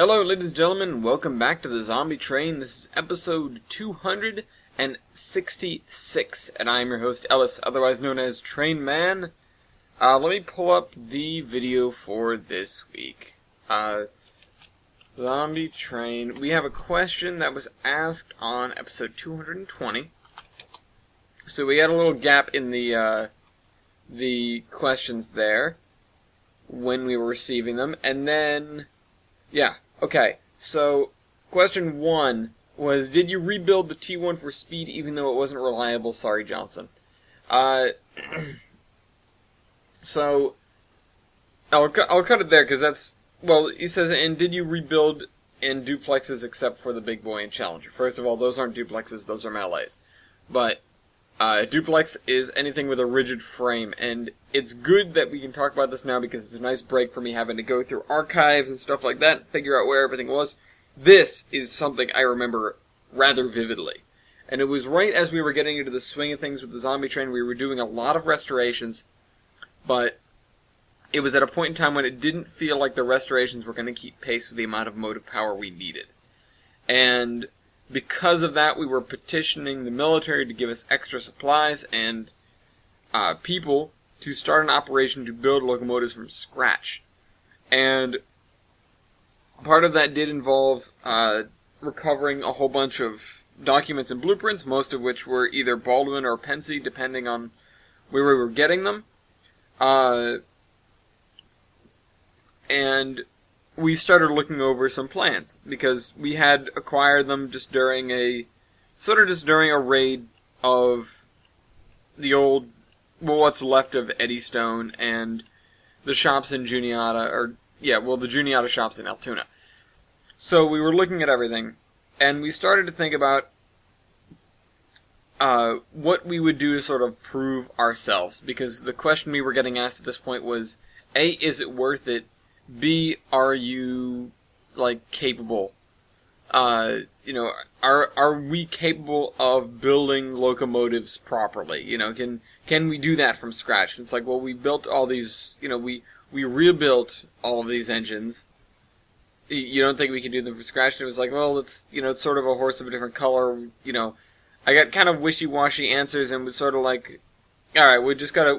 Hello, ladies and gentlemen. Welcome back to the Zombie Train. This is episode 266, and I am your host, Ellis, otherwise known as Train Man. Let me pull up the video for this week. Zombie Train. We have a question that was asked on episode 220. So we had a little gap in the questions there when we were receiving them, and then, yeah. Okay, so question 1 was, did you rebuild the T1 for speed even though it wasn't reliable? Sorry, Johnson. So, I'll cut it there because that's, well, he says, and did you rebuild in duplexes except for the Big Boy and Challenger? First of all, those aren't duplexes, those are Malays. But, duplex is anything with a rigid frame, and it's good that we can talk about this now because it's a nice break for me having to go through archives and stuff like that, figure out where everything was. This is something I remember rather vividly. And it was right as we were getting into the swing of things with the Zombie Train. We were doing a lot of restorations, but it was at a point in time when it didn't feel like the restorations were going to keep pace with the amount of motive power we needed. And because of that, we were petitioning the military to give us extra supplies and people to start an operation to build locomotives from scratch. And part of that did involve recovering a whole bunch of documents and blueprints, most of which were either Baldwin or Pensy, depending on where we were getting them. And we started looking over some plans, because we had acquired them just during a raid of the old, well, what's left of Eddystone and the shops in Juniata, the Juniata shops in Altoona. So we were looking at everything, and we started to think about what we would do to sort of prove ourselves, because the question we were getting asked at this point was, A, is it worth it? B, are you, capable? Are we capable of building locomotives properly? Can we do that from scratch? And it's like, well, we built all these, we rebuilt all of these engines. You don't think we can do them from scratch? And it was like, well, it's sort of a horse of a different color. I got kind of wishy-washy answers and was sort of like, all right, we just gotta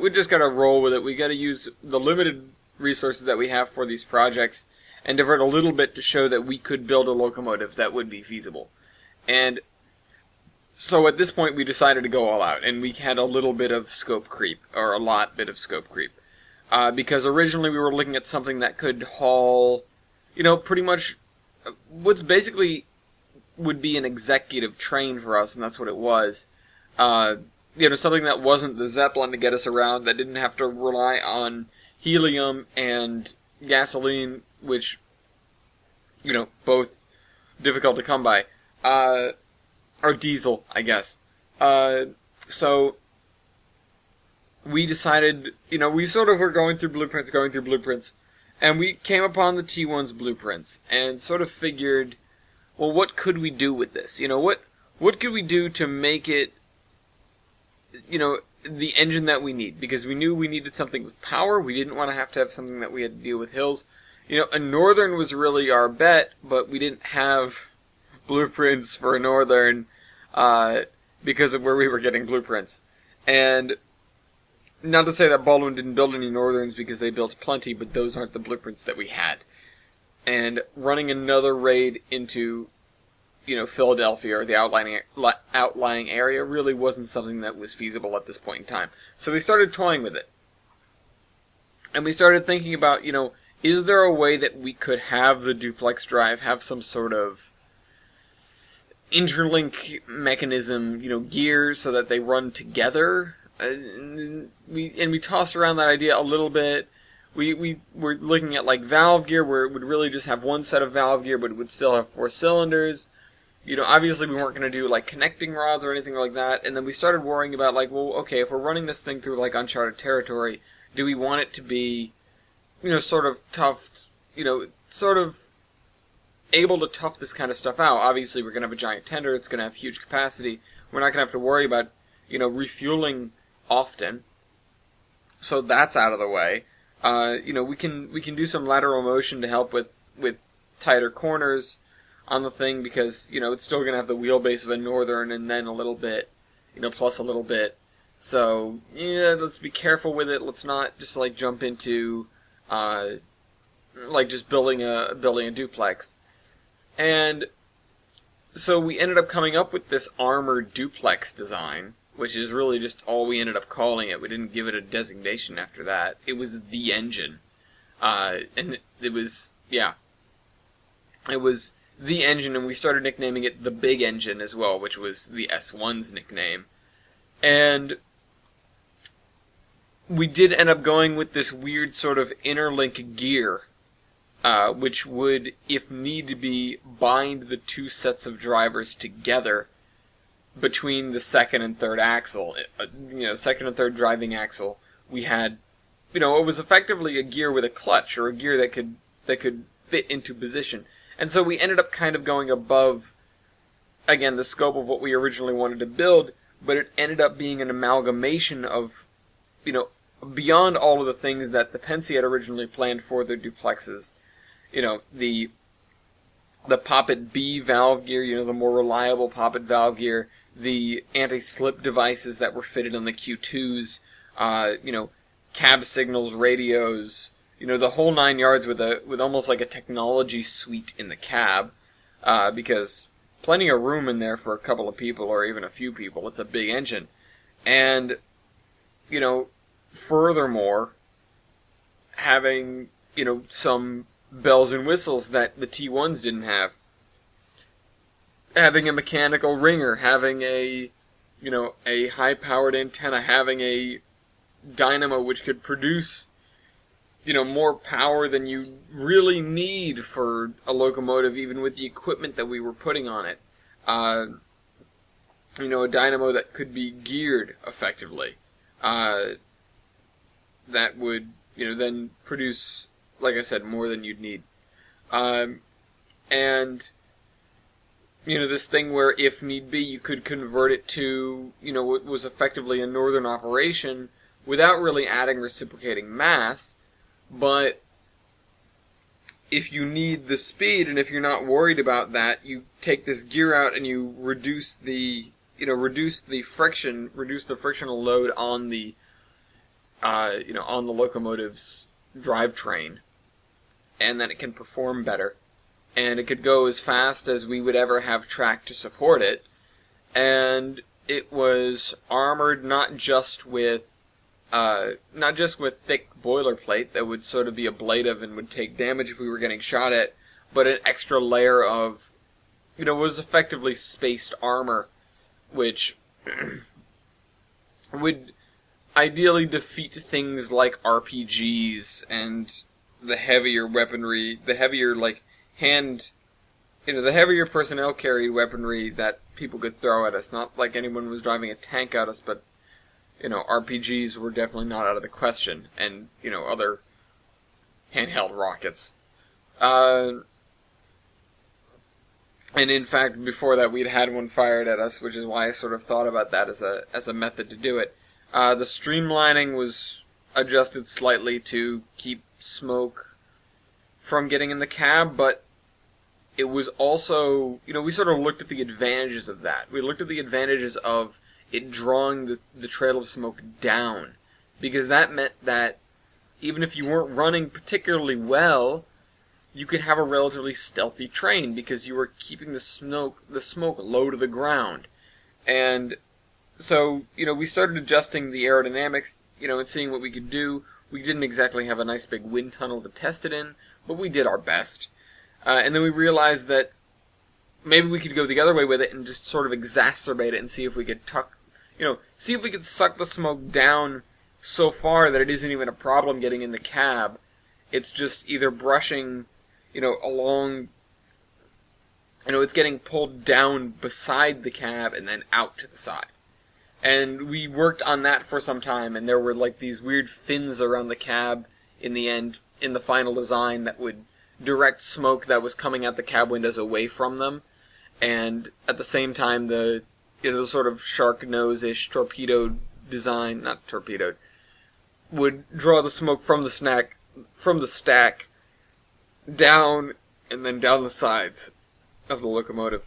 roll with it. We gotta use the limited resources that we have for these projects and divert a little bit to show that we could build a locomotive that would be feasible. And so at this point we decided to go all out, and we had a little bit of scope creep, or a lot bit of scope creep. Because originally we were looking at something that could haul, pretty much what's basically would be an executive train for us, and that's what it was. Something that wasn't the Zeppelin to get us around, that didn't have to rely on helium and gasoline, which, both difficult to come by. Or diesel, I guess. So we decided, we sort of were going through blueprints, and we came upon the T1's blueprints, and sort of figured, well, what could we do with this? What could we do to make it, the engine that we need? Because we knew we needed something with power. We didn't want to have something that we had to deal with hills. A Northern was really our bet, but we didn't have blueprints for a Northern because of where we were getting blueprints. And not to say that Baldwin didn't build any Northerns, because they built plenty, but those aren't the blueprints that we had. And running another raid into Philadelphia or the outlying area really wasn't something that was feasible at this point in time. So we started toying with it. And we started thinking about, is there a way that we could have the duplex drive have some sort of interlink mechanism, gears so that they run together? And we tossed around that idea a little bit. We were looking at valve gear, where it would really just have one set of valve gear, but it would still have 4 cylinders. Obviously we weren't going to do, connecting rods or anything like that. And then we started worrying about, well, okay, if we're running this thing through, uncharted territory, do we want it to be, sort of tough, sort of able to tough this kind of stuff out? Obviously we're going to have a giant tender. It's going to have huge capacity. We're not going to have to worry about, refueling often. So that's out of the way. We can do some lateral motion to help with tighter corners on the thing because, it's still going to have the wheelbase of a Northern and then a little bit, plus a little bit. So, yeah, let's be careful with it. Let's not just, jump into, just building a duplex. And so we ended up coming up with this armored duplex design, which is really just all we ended up calling it. We didn't give it a designation after that. It was the engine. And it was the engine, and we started nicknaming it the Big Engine as well, which was the S1's nickname. And we did end up going with this weird sort of interlink gear, which would, if need be, bind the two sets of drivers together between the second and third axle. Second and third driving axle. We had, it was effectively a gear with a clutch, or a gear that could fit into position. And so we ended up kind of going above, again, the scope of what we originally wanted to build, but it ended up being an amalgamation of, beyond all of the things that the Penske had originally planned for their duplexes. The Poppet B valve gear, the more reliable Poppet valve gear, the anti-slip devices that were fitted on the Q2s, cab signals, radios, the whole 9 yards with almost like a technology suite in the cab, because plenty of room in there for a couple of people or even a few people. It's a big engine. And, furthermore, having, some bells and whistles that the T1s didn't have. Having a mechanical ringer, having a high-powered antenna, having a dynamo which could produce more power than you really need for a locomotive, even with the equipment that we were putting on it. A dynamo that could be geared effectively. That would, then produce, like I said, more than you'd need. And, this thing where, if need be, you could convert it to, what was effectively a Northern operation without really adding reciprocating mass. But if you need the speed, and if you're not worried about that, you take this gear out and you reduce the frictional load on the on the locomotive's drivetrain, and then it can perform better, and it could go as fast as we would ever have track to support it. And it was armored not just with thick boilerplate that would sort of be ablative and would take damage if we were getting shot at, but an extra layer of, was effectively spaced armor, which would ideally defeat things like RPGs and the heavier weaponry, the heavier, the heavier personnel carried weaponry that people could throw at us. Not like anyone was driving a tank at us, but RPGs were definitely not out of the question, and, other handheld rockets. And in fact, before that, we'd had one fired at us, which is why I sort of thought about that as a method to do it. The streamlining was adjusted slightly to keep smoke from getting in the cab, but it was also, we sort of looked at the advantages of that. We looked at the advantages of it drawing the trail of smoke down, because that meant that even if you weren't running particularly well, you could have a relatively stealthy train because you were keeping the smoke low to the ground. And so, we started adjusting the aerodynamics, and seeing what we could do. We didn't exactly have a nice big wind tunnel to test it in, but we did our best. And then we realized that maybe we could go the other way with it and just sort of exacerbate it and see if we could see if we could suck the smoke down so far that it isn't even a problem getting in the cab. It's just either brushing, along, it's getting pulled down beside the cab and then out to the side. And we worked on that for some time, and there were these weird fins around the cab in the end, in the final design, that would direct smoke that was coming out the cab windows away from them. And at the same time, the sort of shark nose-ish torpedo design, not torpedoed, would draw the smoke from the stack down and then down the sides of the locomotive.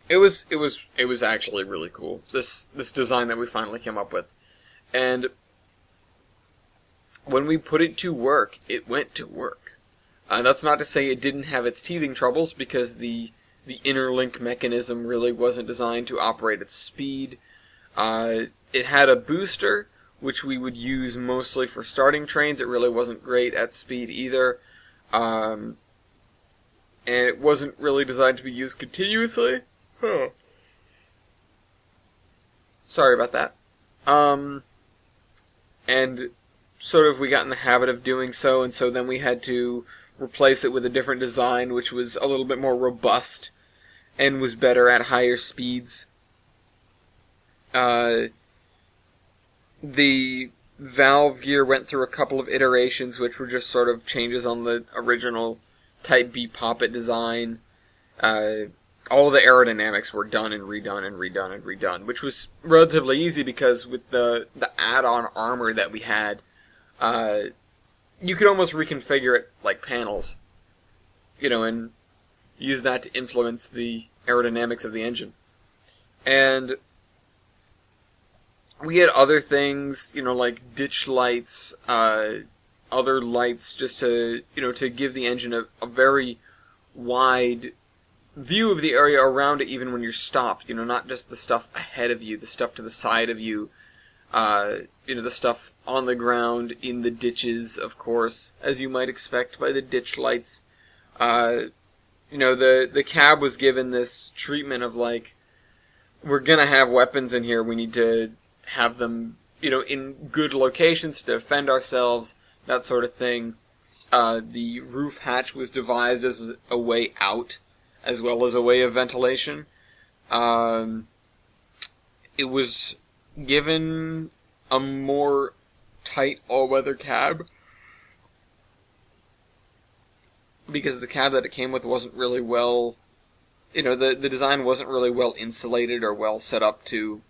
It was actually really cool. This design that we finally came up with. And when we put it to work, it went to work. That's not to say it didn't have its teething troubles, because the interlink mechanism really wasn't designed to operate at speed. It had a booster, which we would use mostly for starting trains. It really wasn't great at speed either. And it wasn't really designed to be used continuously. Huh. Sorry about that. And sort of we got in the habit of doing so, and so then we had to replace it with a different design, which was a little bit more robust and was better at higher speeds. The valve gear went through a couple of iterations, which were just sort of changes on the original Type B poppet design. All the aerodynamics were done and redone and redone and redone, which was relatively easy because with the add-on armor that we had, you could almost reconfigure it like panels, and use that to influence the aerodynamics of the engine. And we had other things, like ditch lights, other lights, just to, to give the engine a very wide view of the area around it, even when you're stopped. Not just the stuff ahead of you, the stuff to the side of you, the stuff on the ground, in the ditches, of course, as you might expect by the ditch lights. The cab was given this treatment of like, we're gonna have weapons in here, we need to have them, in good locations to defend ourselves, that sort of thing. The roof hatch was devised as a way out, as well as a way of ventilation. It was given a more tight all-weather cab, because the cab that it came with wasn't really well, the design wasn't really well insulated or well set up to,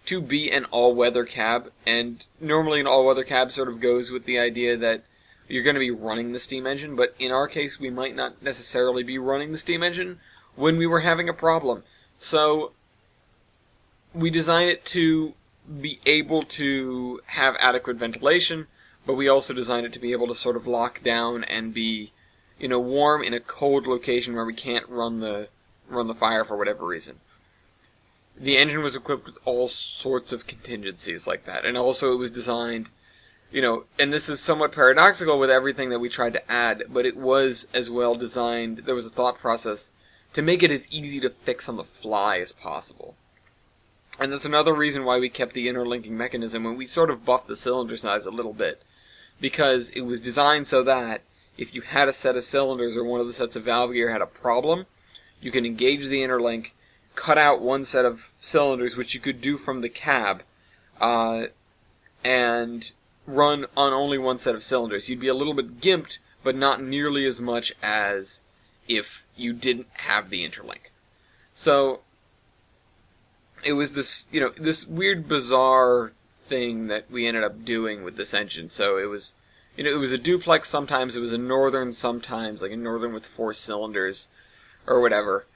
to be an all-weather cab. And normally an all-weather cab sort of goes with the idea that you're going to be running the steam engine, but in our case we might not necessarily be running the steam engine when we were having a problem. So we designed it to be able to have adequate ventilation, but we also designed it to be able to sort of lock down and be, warm in a cold location where we can't run the fire for whatever reason. The engine was equipped with all sorts of contingencies like that, and also it was designed, and this is somewhat paradoxical with everything that we tried to add, but it was as well designed, there was a thought process to make it as easy to fix on the fly as possible. And that's another reason why we kept the interlinking mechanism, and we sort of buffed the cylinder size a little bit, because it was designed so that if you had a set of cylinders or one of the sets of valve gear had a problem, you can engage the interlink, cut out one set of cylinders, which you could do from the cab, and run on only one set of cylinders. You'd be a little bit gimped, but not nearly as much as if you didn't have the interlink. So it was this, this weird, bizarre thing that we ended up doing with this engine. So it was, it was a duplex sometimes, it was a northern sometimes, like a northern with 4 cylinders, or whatever.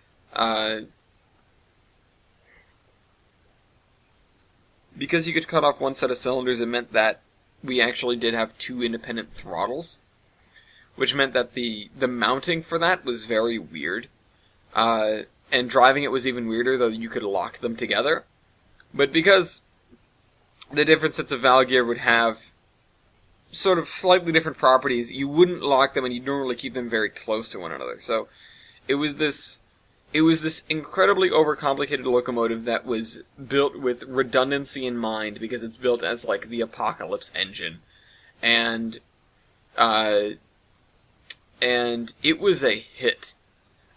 Because you could cut off one set of cylinders, it meant that we actually did have 2 independent throttles, which meant that the mounting for that was very weird. And driving it was even weirder, though you could lock them together. But because the different sets of valve gear would have sort of slightly different properties, you wouldn't lock them, and you'd normally keep them very close to one another. So it was this incredibly overcomplicated locomotive that was built with redundancy in mind, because it's built as like the apocalypse engine. And it was a hit.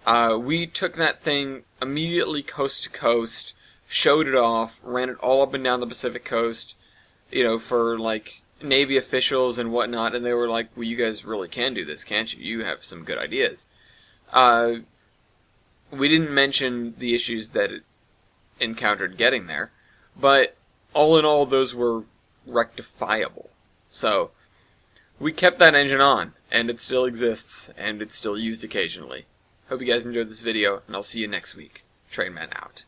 We took that thing immediately coast to coast, showed it off, ran it all up and down the Pacific coast, for like Navy officials and whatnot, and they were like, well, you guys really can do this, can't you? You have some good ideas. We didn't mention the issues that it encountered getting there, but all in all, those were rectifiable. So we kept that engine on, and it still exists, and it's still used occasionally. Hope you guys enjoyed this video, and I'll see you next week. Trainman out.